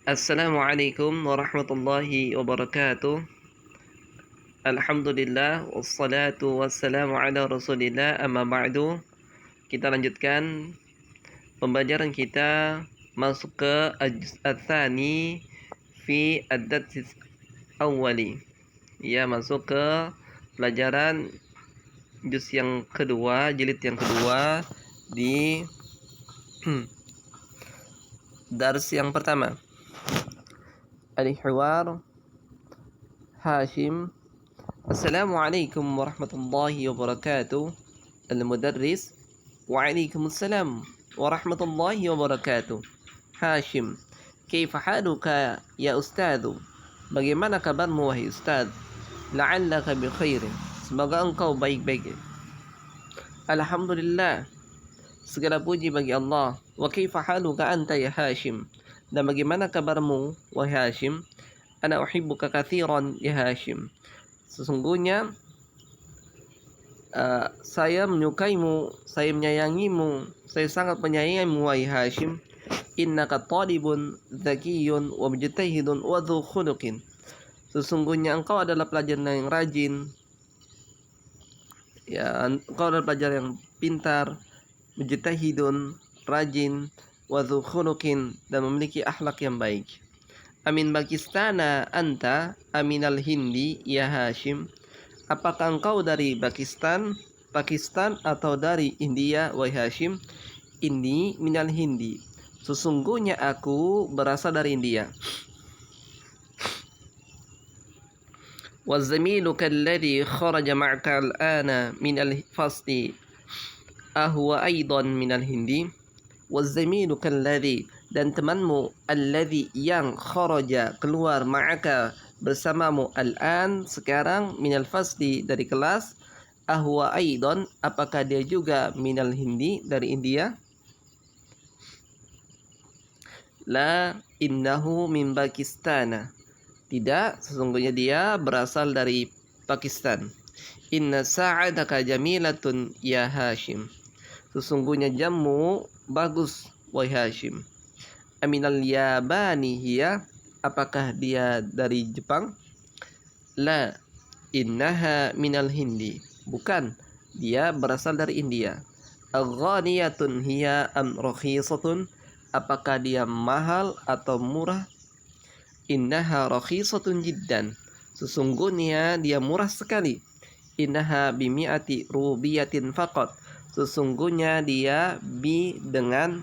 Assalamualaikum warahmatullahi wabarakatuh. Alhamdulillah wassalatu wassalamu ala Rasulillah amma ba'du. Kita lanjutkan pembelajaran kita masuk ke al-juz' ats-tsani fi ad-dars awwali. Ya, masuk ke pelajaran juz yang kedua, jilid yang kedua di dars yang pertama. Al-Hiwar Hashim. Assalamualaikum warahmatullahi wabarakatuh. Al-Mudarris. Waalaikumsalam warahmatullahi wabarakatuh. Hashim. Kaifa haluka ya ustadzu? Bagaimana kabarmu wahai ustaz? La'allaka bi khairin. Semoga engkau baik-baik. Alhamdulillah. Segala puji bagi Allah. Wa kaifa haluka anta ya Hashim? Dan bagaimana kabarmu wahai Hashim? Ana uhibbuka katsiran ya Hashim. Sesungguhnya saya menyukaimu, saya menyayangimu, saya sangat menyayangimu wahai Hashim. Innaka talibun zakiyun wa mujtahidun wa dzu khuluqin. Sesungguhnya engkau adalah pelajar yang rajin. Ya, engkau adalah pelajar yang pintar, mujtahidun, rajin, wa dzu khuluqin, dan memiliki akhlak yang baik. Amin Pakistana anta aminal Hindi ya Hashim. Apakah engkau dari Pakistan atau dari India wahai Hashim? Inni minal Hindi. Sesungguhnya aku berasal dari India. Wa zamiluka alladhi kharaja ma'aka al-ana minal fasli ahwa aidan minal Hindi. Wa zamiluka alladhi, dan temanmu alladhi yang kharaja keluar ma'aka bersamamu al-an sekarang minal fasli dari kelas ahwa aidan, apakah dia juga minal Hindi dari India? La innahu min Pakistana. Tidak, sesungguhnya dia berasal dari Pakistan. Inna sa'adaka jamilatun ya Hashim. Sesungguhnya jammu bagus wahai Hashim. Aminal Yabani hiya, apakah dia dari Jepang? La innaha minal Hindi. Bukan, dia berasal dari India. Aghaniyatun hiya am rakhisatun, apakah dia mahal atau murah? Innaha rakhisatun jiddan. Sesungguhnya dia murah sekali. Innaha bimi'ati rubiyatin faqat. Sesungguhnya dia bi dengan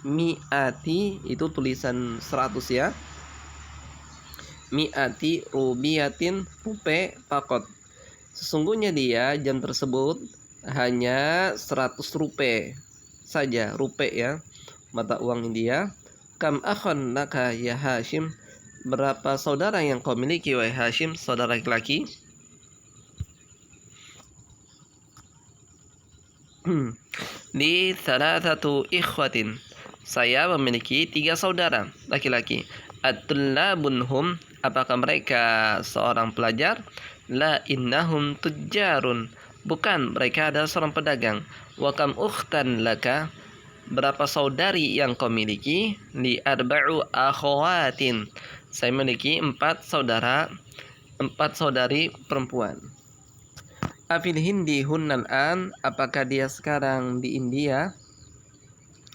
mi'ati, itu tulisan 100 ya. Mi'ati rubiyatin rupe faqat. Sesungguhnya dia jam tersebut hanya 100 rupiah saja, rupiah ya, mata uang India. Kam akhan laka ya Hashim. Berapa saudara yang kau miliki wahai Hashim, saudara laki-laki? Li thalathatu ikhwatin. Saya memiliki 3 saudara laki-laki. At-tullabun hum, apakah mereka seorang pelajar? La innahum tujjarun. Bukan, mereka adalah seorang pedagang. Wa kam ukhtan laka. Berapa saudari yang kau miliki? Li arba'u akhawatin. Saya memiliki 4 saudara, 4 saudari perempuan. Afil Hindi hunnal an, apakah dia sekarang di India?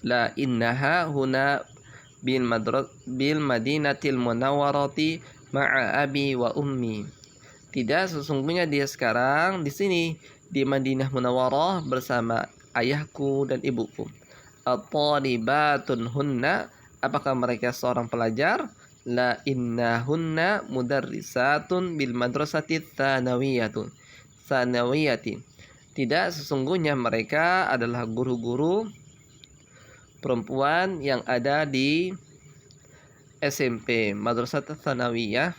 La innaha huna bil madinatil munawwarati ma'a abi wa ummi. Tidak, sesungguhnya dia sekarang di sini di Madinah Munawwarah bersama ayahku dan ibuku. At-talibatun hunna, apakah mereka seorang pelajar? La innahunna mudarrisatun bil madrasati tsanawiyati. Tidak, sesungguhnya mereka adalah guru-guru perempuan yang ada di SMP, Madrasat Tsanawiyah.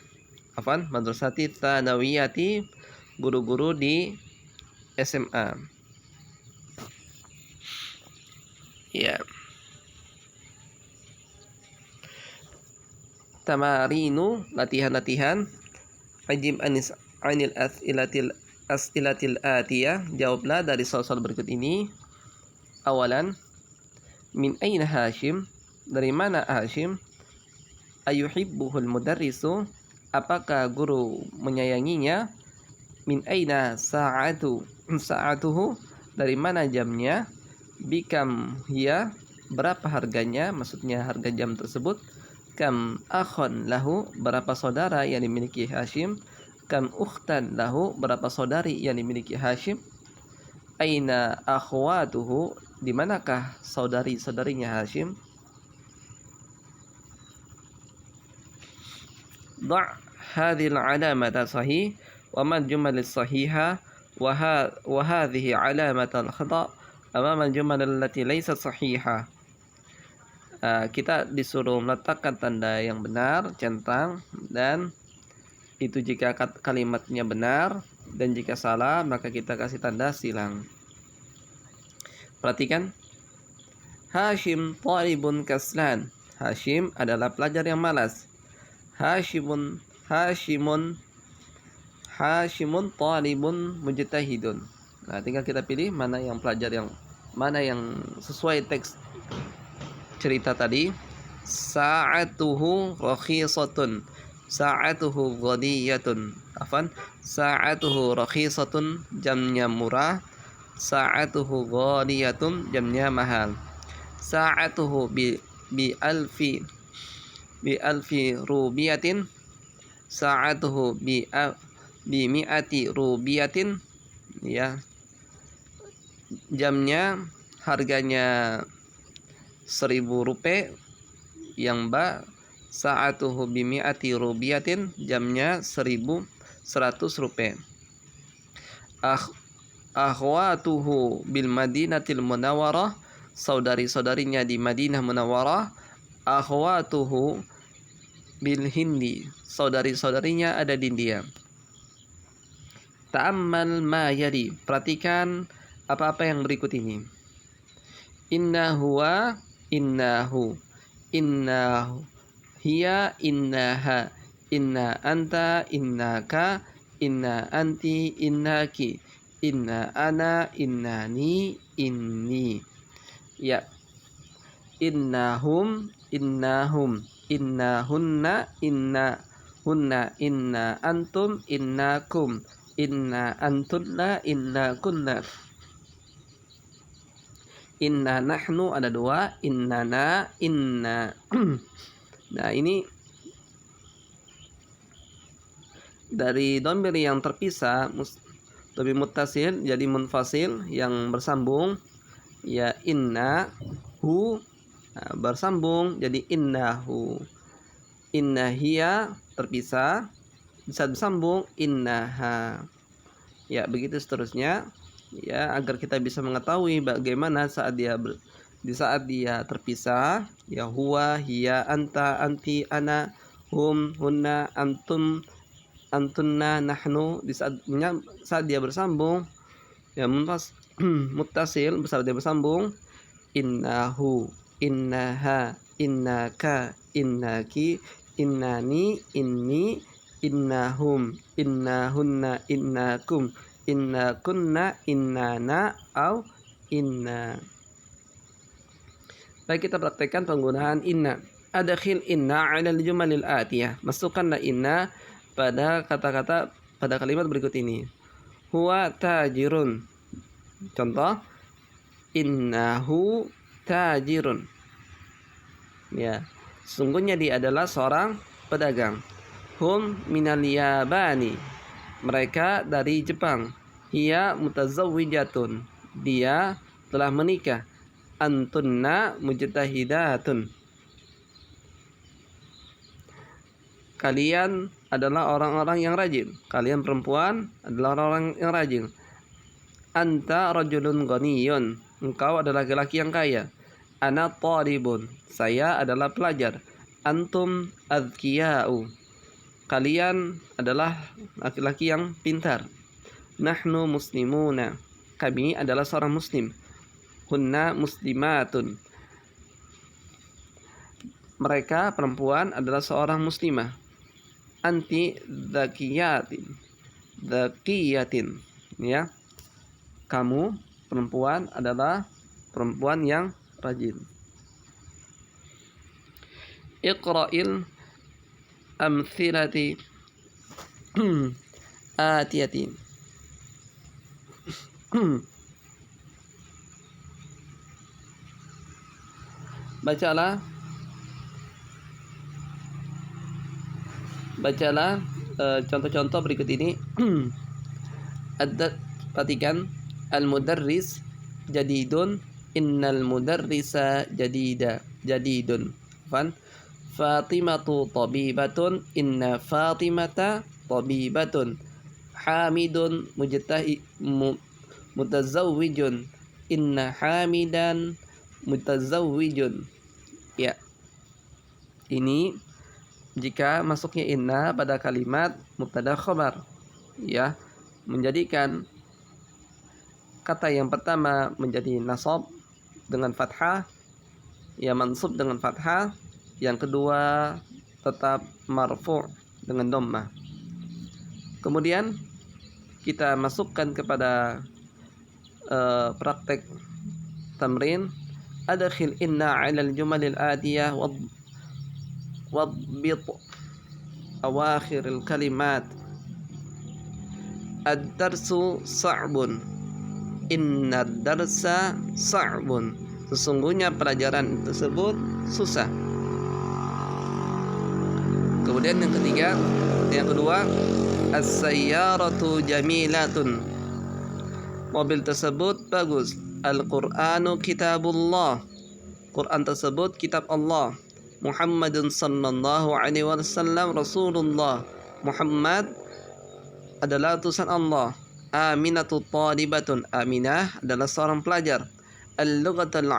Madrasati Tsanawiyati, guru-guru di SMA. Ya. Tamarinu, latihan-latihan. Ajib anil as'ilatil atiyah, jawablah dari soal-soal berikut ini. Awalan, min aina Hashim, dari mana Hashim? ayuhibbuhul mudarrisu, apakah guru menyayanginya? Min aina sa'atuhu, dari mana jamnya? Bikam hiya, berapa harganya? Maksudnya harga jam tersebut. Kam akhon lahu, berapa saudara yang dimiliki Hashim? Kam ukhtan lahu, berapa saudari yang dimiliki Hashim? Aina akhwatuhu, di manakah saudari-saudarinya Hashim? Da' hadhil alamata sahih wa man jumal sahiha wa hadhihi alamatal khata' amama jumal allati laysat sahiha. Kita disuruh meletakkan tanda yang benar, centang, dan itu jika kalimatnya benar, dan jika salah maka kita kasih tanda silang. Perhatikan. Hashim talibun kaslan. Hashim adalah pelajar yang malas. Hashimun talibun mujtahidun. Nah, tinggal kita pilih mana yang sesuai teks cerita tadi. Sa'atuhu rakhisatun, sa'atuhu ghadiyatun. Sa'atuhu rakhisatun, jamnya murah. Sa'atuhu ghadiyatun, jamnya mahal. Sa'atuhu bi alfi rubiyatin, sa'atuhu bi mi'ati rubiyatin, ya. Jamnya, harganya 1.000 rupiah. Yang ba, sa'atuhu bi mi'ati rubiyatin, jamnya 1.100 rupiah. Akhwatuhu bil madinatil munawwarah, saudari-saudarinya di Madinah Munawwarah. Akhwatuhu bil Hindi, saudari-saudarinya ada di India. Ta'ammal ma yali, perhatikan apa-apa yang berikut ini. Innahu, innahu, hiya, innaha, inna anta, innaka, inna anti, innaki, inna ana, innani, inni. Ya. Innahum, innahunna, inna antum, innakum, inna antunna, innakunna. Inna nahnu ada 2, innana, inna. Nah, ini dari dhamir yang terpisah lebih muttasil jadi munfasil yang bersambung, ya. Inna hu, nah, bersambung jadi innahu. Inna hiya terpisah bisa bersambung innaha, ya, begitu seterusnya, ya, agar kita bisa mengetahui bagaimana saat dia terpisah, ya. Huwa, hiya, anta, anti, ana, hum, hunna, antum, antunna, nahnu. Di saat dia bersambung, ya, muttasil saat dia bersambung, innahu, innaha, innaka, innaki, innani, inni, innahum, innahunna, innakum, innakunna, innana, au inna. Baik, kita praktekkan penggunaan inna. Adkhil inna 'ala al-jumalil atiyah. Masukkanlah inna pada kata-kata pada kalimat berikut ini. Huwa tajirun. Contoh, innahu tajirun. Ya, sesungguhnya dia adalah seorang pedagang. Hum minal yabani, mereka dari Jepang. Hiya mutazawwijatun, dia telah menikah. Antunna mujtahidatun, kalian adalah orang-orang yang rajin. Kalian perempuan adalah orang-orang yang rajin. Anta rajulun ghaniyun, engkau adalah laki-laki yang kaya. Ana talibun, saya adalah pelajar. Antum adzkiya'u, kalian adalah laki-laki yang pintar. Nahnu muslimuna, kami adalah seorang muslim. Hunna muslimatun, mereka perempuan adalah seorang muslimah. Anti dzakiyatin, ya. Kamu perempuan adalah perempuan yang rajin. Iqra'il amthilati atiyati. Bacalah contoh-contoh berikut ini. Perhatikan, al-mudarris jadidun, innal mudarrisa jadidun. Fatimatu tabibatun, inna Fatimata tabibatun. Hamidun mutazawwijun, inna Hamidan mutazawwijun. Ya, ini jika masuknya inna pada kalimat mubtada khabar, ya, menjadikan kata yang pertama menjadi nasab dengan fathah, ya, mansub dengan fathah, yang kedua tetap marfu' dengan dhammah. Kemudian kita masukkan kepada praktek tamrin, adkhil inna 'alal jumalil atiyah wadbit awakhiril kalimat. Ad-darsu sa'bun, inna darsa sa'bun. Sesungguhnya pelajaran tersebut susah. Kemudian yang kedua, as-sayyaratu jamilatun. Mobil tersebut bagus. Al-Qur'anu kitabullah. Quran tersebut kitab Allah. Muhammadun sallallahu alaihi wasallam Rasulullah. Muhammad adalah utusan Allah. Aminatu talibatun. Aminah adalah seorang pelajar. Al-lughatul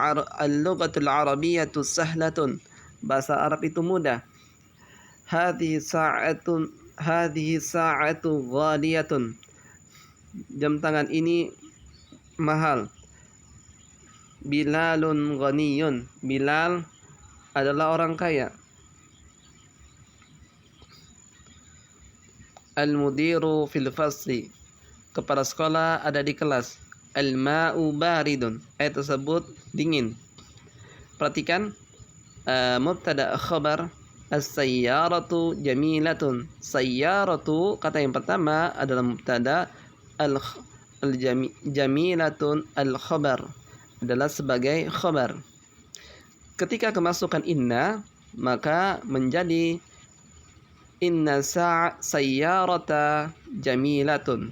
arabiyyatu sahlatun. Bahasa Arab itu mudah. Hadhihi sa'atu ghaliyatun. Jam tangan ini mahal. Bilalun ghaniyun. Bilal adalah orang kaya. Al-mudiru fil fasli. Kepala sekolah ada di kelas. Al-ma'u baridun. Air tersebut dingin. Perhatikan mubtada khabar. As-sayyaratu jamilatun. Sayyaratu, kata yang pertama adalah mubtada. Jamilatun al-khabar adalah sebagai khabar. Ketika kemasukan inna, maka menjadi inna sayyarata jamilatun.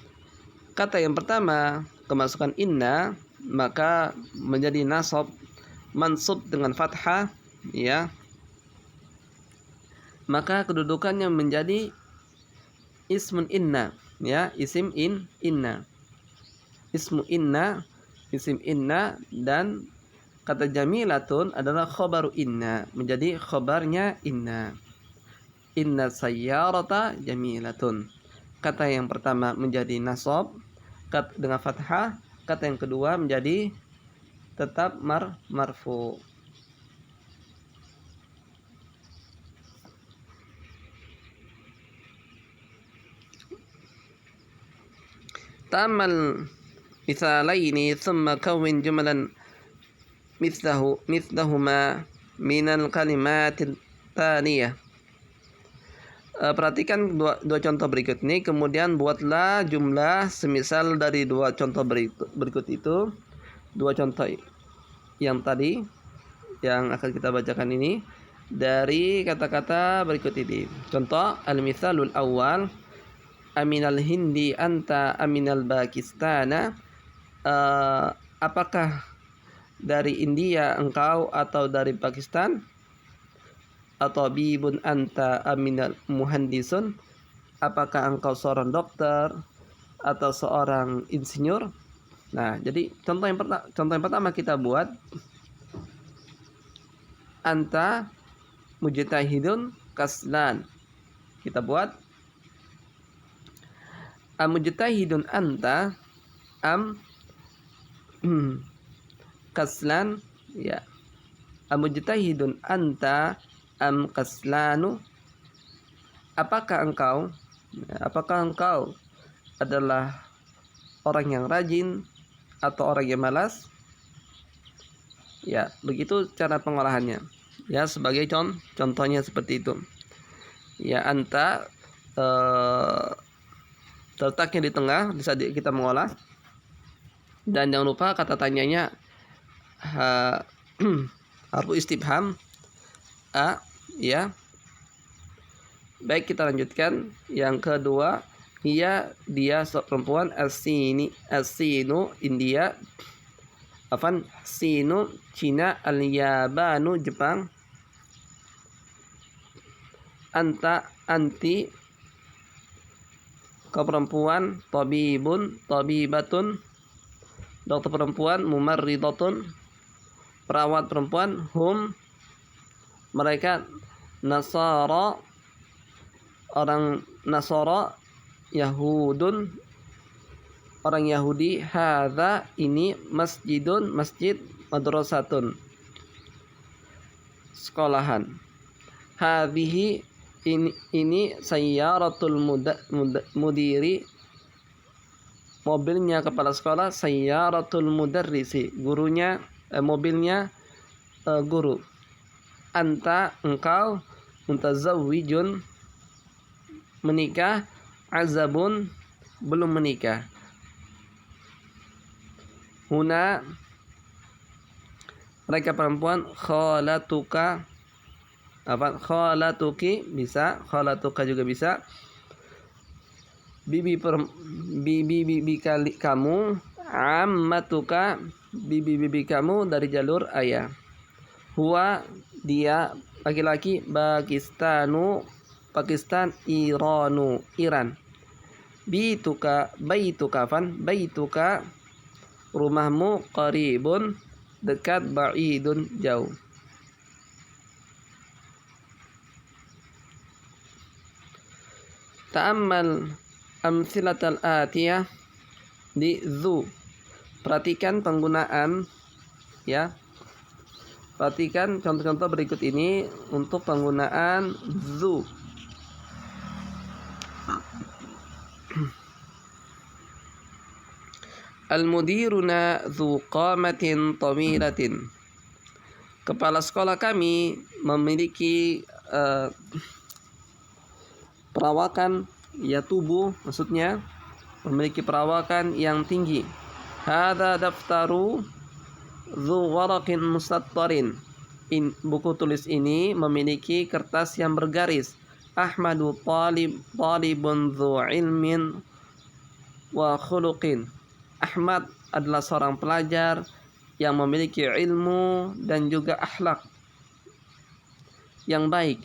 Kata yang pertama kemasukan inna, maka menjadi nasab, mansub dengan fathah, ya. Maka kedudukannya menjadi ismun inna, ya, isim inna. Ismu inna, isim inna, dan kata jamilatun adalah khabaru inna, menjadi khabarnya inna. Inna sayyarata jamilatun. Kata yang pertama menjadi nasab dengan fathah, kata yang kedua menjadi tetap marfu. Ta'ammal misalaini thumma kawwin jumalan mithlahuma minal kalimatil thaniyah. Perhatikan dua contoh berikut ini, kemudian buatlah jumlah semisal dari dua contoh berikut itu. Dua contoh yang tadi yang akan kita bacakan ini dari kata-kata berikut ini. Contoh, al-mithalul awal, aminal hindi anta aminal Pakistana. Apakah dari India engkau atau dari Pakistan? Atau bibun anta aminal muhandisun. Apakah engkau seorang dokter atau seorang insinyur? Nah, jadi contoh yang pertama kita buat anta mujtahidun kaslan. Kita buat mujtahidun anta am kaslan, ya. Mujtahidun anta am kaslanu. Apakah engkau adalah orang yang rajin atau orang yang malas? Ya, begitu cara pengolahannya. Ya, sebagai contohnya seperti itu. Ya, anta terletaknya di tengah bisa kita mengolah. Dan jangan lupa kata tanyanya harfu istifham a, ya. Baik, kita lanjutkan. Yang kedua, dia perempuan, as-sinu India, sinu Cina, al-yabanu Jepang, anta anti kau perempuan, tabibun tabibatun dokter perempuan, mumarridatun perawat perempuan, hum mereka, nasara orang Nasara, Yahudun orang Yahudi, hadza ini, masjidun masjid, madrasatun sekolahan, hadhihi ini sayyaratul mudiri mobilnya kepala sekolah, sayyaratul mudarrisi gurunya mobilnya guru, anta engkau, mutazawwijun menikah, azabun belum menikah, huna mereka perempuan, khalatuka khalatuki bisa, khalatuka juga bisa, bibi kamu, ammatuka bibi kamu dari jalur ayah, huwa dia laki-laki, Pakistan, Iranu Iran, baituka rumahmu, qaribun dekat, ba'idun jauh. Ta'ammal amsilatal atiyah di zu. Perhatikan penggunaan, ya. Perhatikan contoh-contoh berikut ini untuk penggunaan zu. Al-mudiruna dzu qamatin tawilatin. Kepala sekolah kami memiliki perawakan, ya tubuh maksudnya, memiliki perawakan yang tinggi. Hadza daftaru dzu waraqin musattarin. Buku tulis ini memiliki kertas yang bergaris. Ahmadu talibun dzu ilmin wa khuluqin. Ahmad adalah seorang pelajar yang memiliki ilmu dan juga akhlak yang baik.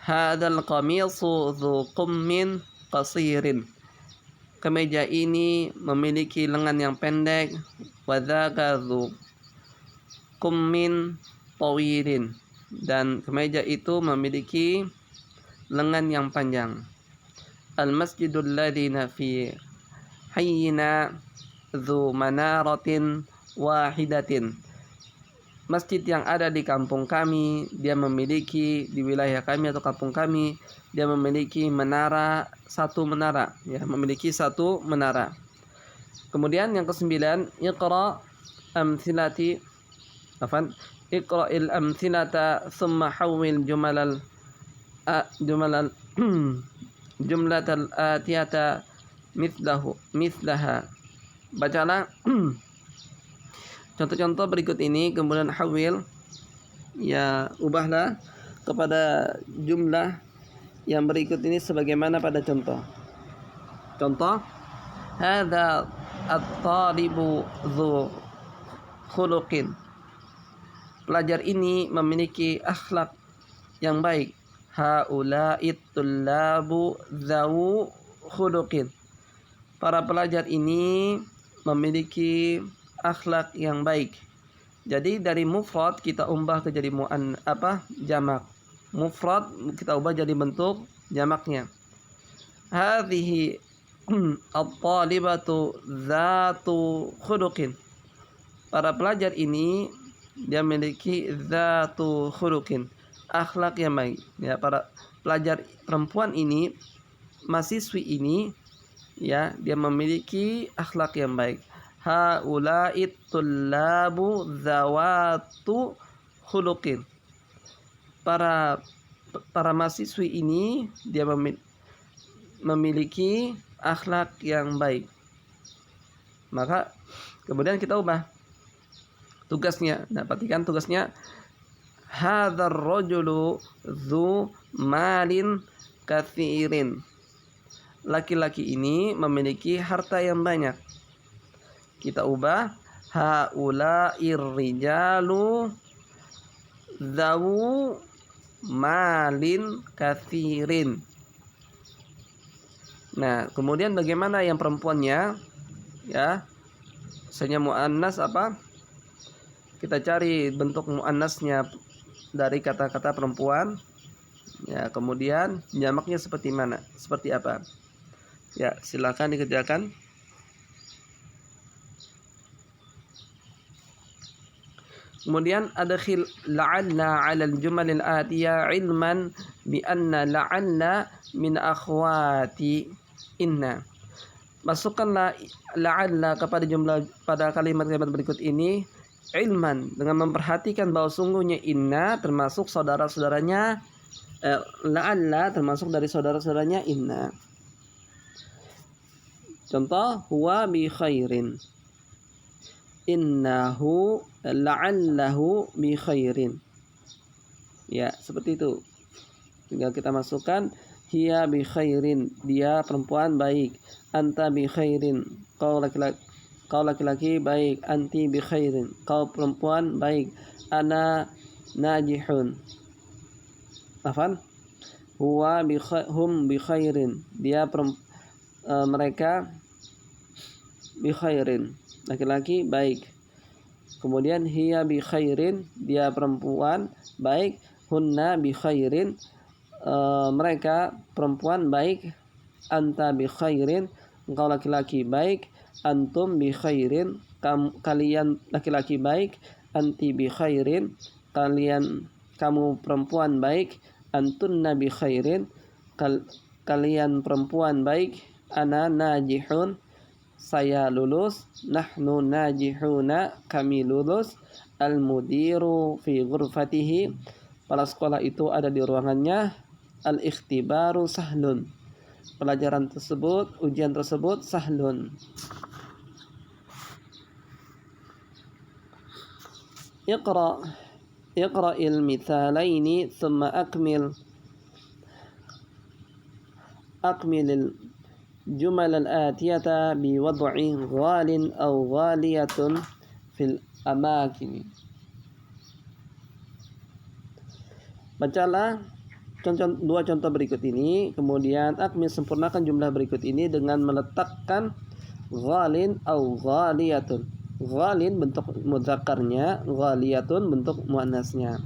Hadzal qamisu dzu qummin qasirin. Kemeja ini memiliki lengan yang pendek. Wa dzaka dzu qummin tawilin. Dan kemeja itu memiliki lengan yang panjang. Al masjidul ladzina fi hayyina dzu manaratin wahidatin. Masjid yang ada di kampung kami, dia memiliki, di wilayah kami atau kampung kami, dia memiliki satu menara, ya, memiliki satu menara. Kemudian yang ke-9, iqra'il amthilata thumma hawwil jumlatal atiyata mithlaha. Bacalah contoh-contoh berikut ini, kemudian hawil, ya ubahlah kepada jumlah yang berikut ini sebagaimana pada contoh. Contoh, hadza at-talibu dzu khuluqin. Pelajar ini memiliki akhlak yang baik. Haula'it tullabu dzu khuluqin. Para pelajar ini memiliki akhlak yang baik. Jadi dari mufrad kita ubah ke jadi jamak. Mufrad kita ubah jadi bentuk jamaknya. Hadhihi at-talibatu dzatu khuluqin. Para pelajar ini dia memiliki dzatu khuluqin, akhlak yang baik. Ya, para pelajar perempuan ini, mahasiswi ini, ya, dia memiliki akhlak yang baik. Haula'it tullabu dzawatu khuluqin. Para para mahasiswi ini dia memiliki akhlak yang baik. Maka kemudian kita ubah tugasnya. Nah, perhatikan tugasnya. Hadzal rajulu dzu malin katsirin. Laki-laki ini memiliki harta yang banyak. Kita ubah haula'ir rijalu dzawu malin katsirin. Nah, kemudian bagaimana yang perempuannya? Ya. Misalnya muannas apa? Kita cari bentuk muannasnya dari kata-kata perempuan. Ya, kemudian jamaknya seperti mana? Seperti apa? Ya, silakan dikerjakan. Kemudian adkhil la'alla 'ala al-jumal al-atiya 'ilman bi anna la'alla min akhwati inna. Masukkanlah la'alla pada kalimat-kalimat berikut ini ilman, dengan memperhatikan bahwa sungguhnya inna termasuk saudara-saudaranya, la'alla termasuk dari saudara-saudaranya inna. Contoh, huwa bi khairin, innahu la'allahu bi khairin. Ya, seperti itu. Tinggal kita masukkan hiya bi khairin, dia perempuan baik. Anta bi khairin, kau laki-laki baik. Anti bi khairin, kau perempuan baik. Ana najihun. Afan. Hum bi khairin, dia mereka bi khairin, laki-laki baik. Kemudian hiya bi khairin, dia perempuan baik. Hunna bi khairin, mereka perempuan baik. Anta bi khairin, engkau laki-laki baik. Antum bi khairin, kalian laki-laki baik. Anti bi khairin, kamu perempuan baik. Antunna bi khairin, kalian perempuan baik. Ana najihun, saya lulus. Nahnu najihuna, kami lulus. Al-mudiru fi ghurfatihi, kepala sekolah itu ada di ruangannya. Al-ikhtibaru sahlun, pelajaran tersebut, ujian tersebut sahlun. Iqra'il mithalaini thumma akmilil jumal al-atiyata bi wad'i ghalin aw ghaliyatun fil amakin. Bacalah dua contoh berikut ini, kemudian akmil, sempurnakan jumlah berikut ini dengan meletakkan ghalin au ghaliyatun. Ghalin bentuk mudzakarnya, ghaliyatun bentuk muannasnya.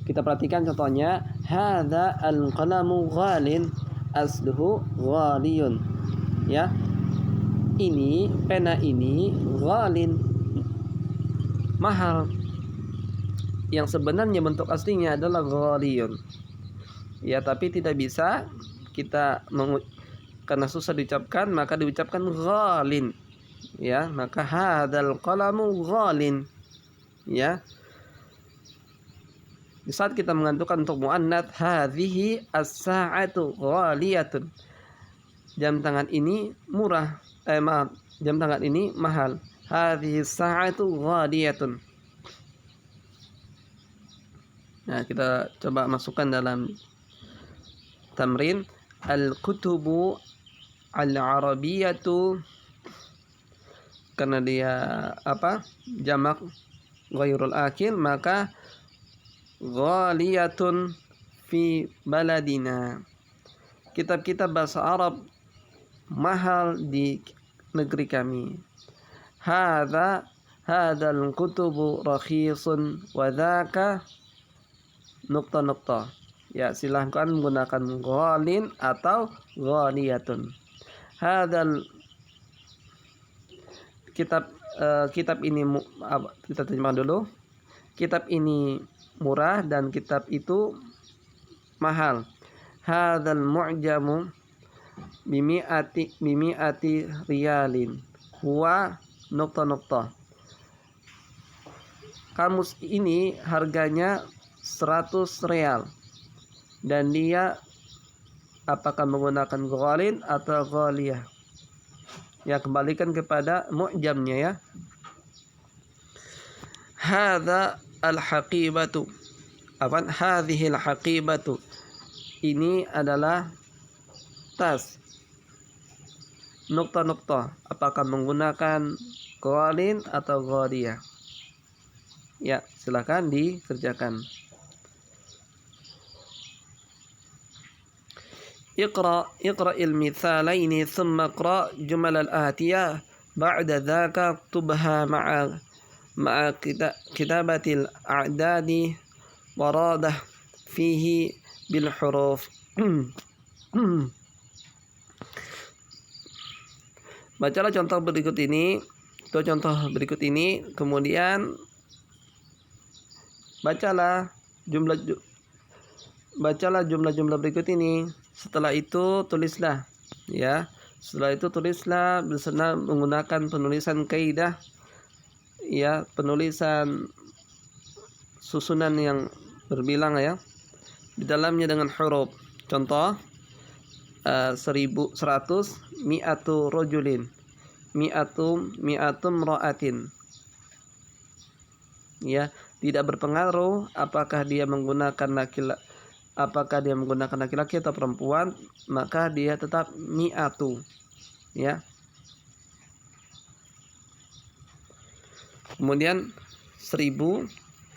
Kita perhatikan contohnya. Hadza al-qalamu ghalin, asluhu ghaliyun. Ya. Ini pena ini ghalin, mahal. Yang sebenarnya bentuk aslinya adalah ghaliyun. Ya, tapi tidak bisa kita karena susah diucapkan, maka diucapkan ghalin. Ya, maka hadzal qalamu ghalin. Ya. Di saat kita mengantukkan untuk muannats, hadhihi as-sa'atu ghaliyatun. Jam tangan ini murah. Jam tangan ini mahal. Hadhihi as-sa'atu ghaliyatun. Nah, kita coba masukkan dalam tamrin. Al-kutubu al-arabiyatu, karena dia jamak ghairul akil, maka ghaliyatun fi baladina. Kitab-kitab bahasa Arab mahal di negeri kami. Hadzal kutubu rakhisun wa dzaka nukta. Ya, silahkan menggunakan ghalin atau ghaliyatun. Hadzal kitab ini, kita terjemahkan dulu. Kitab ini murah dan kitab itu mahal. Hadzal mu'jamu bimi'ati riyalin huwa nukta. Kamus ini harganya 100 real. dan dia apakah menggunakan ghalin atau ghaliyah. Ya, kembalikan kepada mu'jamnya ya. Hadza al-haqibatu. Hadhihi al-haqibatu. Ini adalah tas. Nukta-nukta. Apakah menggunakan ghalin atau ghaliyah? Ya, silakan dikerjakan. اقرأ المثالين ثم اقرأ جمل الآتية بعد ذاك اكتبها مع كتابة الأعداد وراده فيه بالحروف. Bacalah contoh berikut ini, kemudian bacalah jumlah-jumlah berikut ini. Setelah itu tulislah ya. Setelah itu tulislah bersama menggunakan penulisan kaidah ya, penulisan susunan yang berbilang ya. Di dalamnya dengan huruf. Contoh 1100 mi'atu rajulin, mi'atum ra'atin. Ya, tidak berpengaruh apakah dia menggunakan laki-laki atau perempuan, maka dia tetap mi'atu ya. Kemudian 1000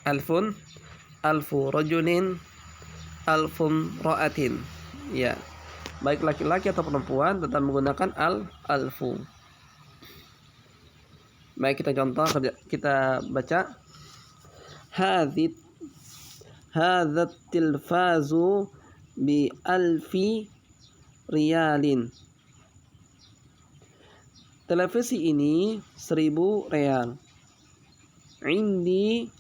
alfu rajulin alfum ra'atin ya, baik laki-laki atau perempuan tetap menggunakan alfu. Baik, kita baca. Hadza tilfazu bi alfi riyalin. Televisi ini 1000 real. Indi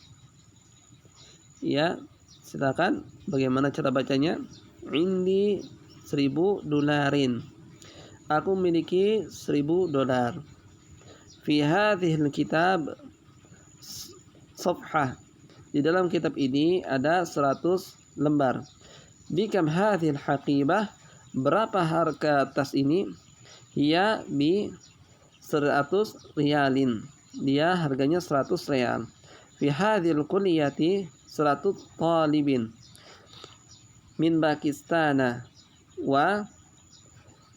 ya, silakan bagaimana cara bacanya. Indi 1000 dolarin. Aku memiliki 1000 dolar. Fi hadhil kitab safhah. Di dalam kitab ini ada 100 lembar. Bikam hadhil haqibah. Berapa harga tas ini? Hiya bi 100 riyalin. Dia harganya 100 real. Fi hadhil kulliyati 100 talibin min Pakistan wa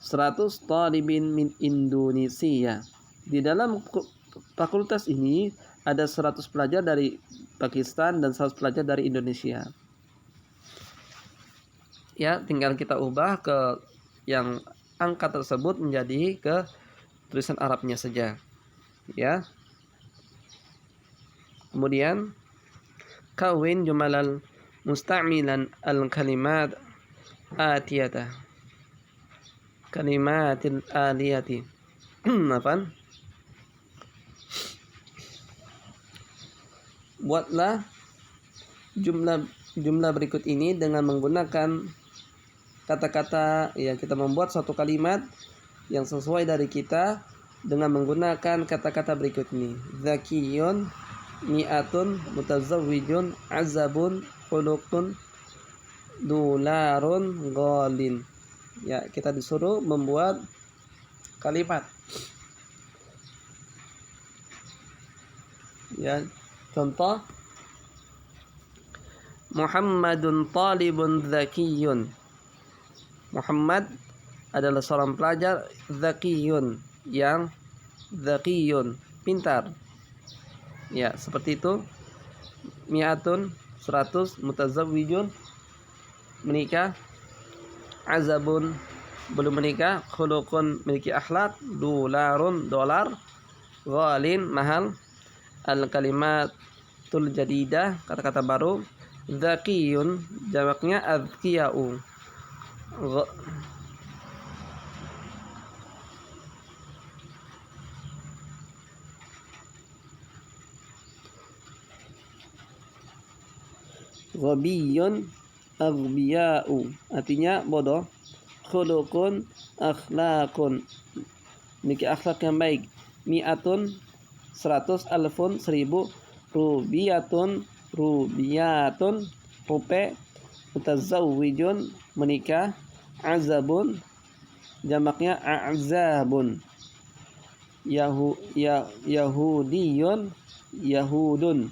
100 talibin min Indonesia. Di dalam fakultas ini ada 100 pelajar dari Pakistan dan 100 pelajar dari Indonesia. Ya, tinggal kita ubah ke yang angka tersebut menjadi ke tulisan Arabnya saja. Ya. Kemudian kawin jumalal musta'milan al-kalimat atiyata. Kalimatil aliyati. Apa? Buatlah jumlah berikut ini dengan menggunakan kata-kata ya. Kita membuat suatu kalimat yang sesuai dari kita dengan menggunakan kata-kata berikut ini. Zakiyun, mi'atun, mutazawwijun, azabun, khuluqun, dolarun, ghalin. Ya, kita disuruh membuat kalimat. Ya, contoh Muhammadun talibun zakiyun. Muhammad adalah seorang pelajar zakiyun, yang zakiyun, pintar. Ya, seperti itu. Mi'atun 100, mutazawwijun menikah, azabun belum menikah, khuluqun memiliki akhlak, dolarun dolar, ghalin mahal, al-kalimatul jadidah kata-kata baru, zakiyun jamaknya azkiyau. Ghabiyun aghbiyau, artinya bodoh. Khuluqun akhlakun, memiliki akhlak yang baik. Mi'atun 100, alfun 1000, rubiyatun rubiyatun rupiah, Mutazawwijun menikah. Azabun jamaknya a'zabun. Yahudiyun Yahudun,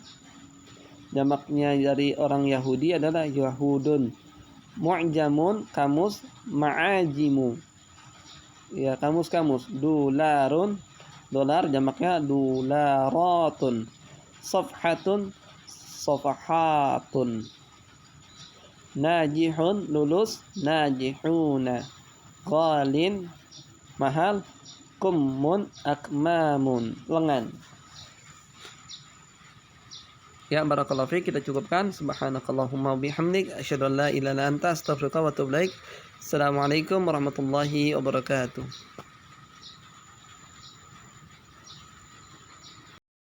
jamaknya dari orang Yahudi adalah Yahudun. Mu'jamun kamus, ma'ajimu, ya kamus. Dolarun dolar, jamaknya dolaratun. Safhatun safahatun. Najihun lulus, najihuna. Ghalin mahal, kummun akmamun lengan. Ya, barakallahu fiik, kita cukupkan. Subhanakallahumma bihamdik asyhadu an la ilaha illa anta astaghfiruka wa atubu ilaik. Assalamualaikum warahmatullahi wabarakatuh.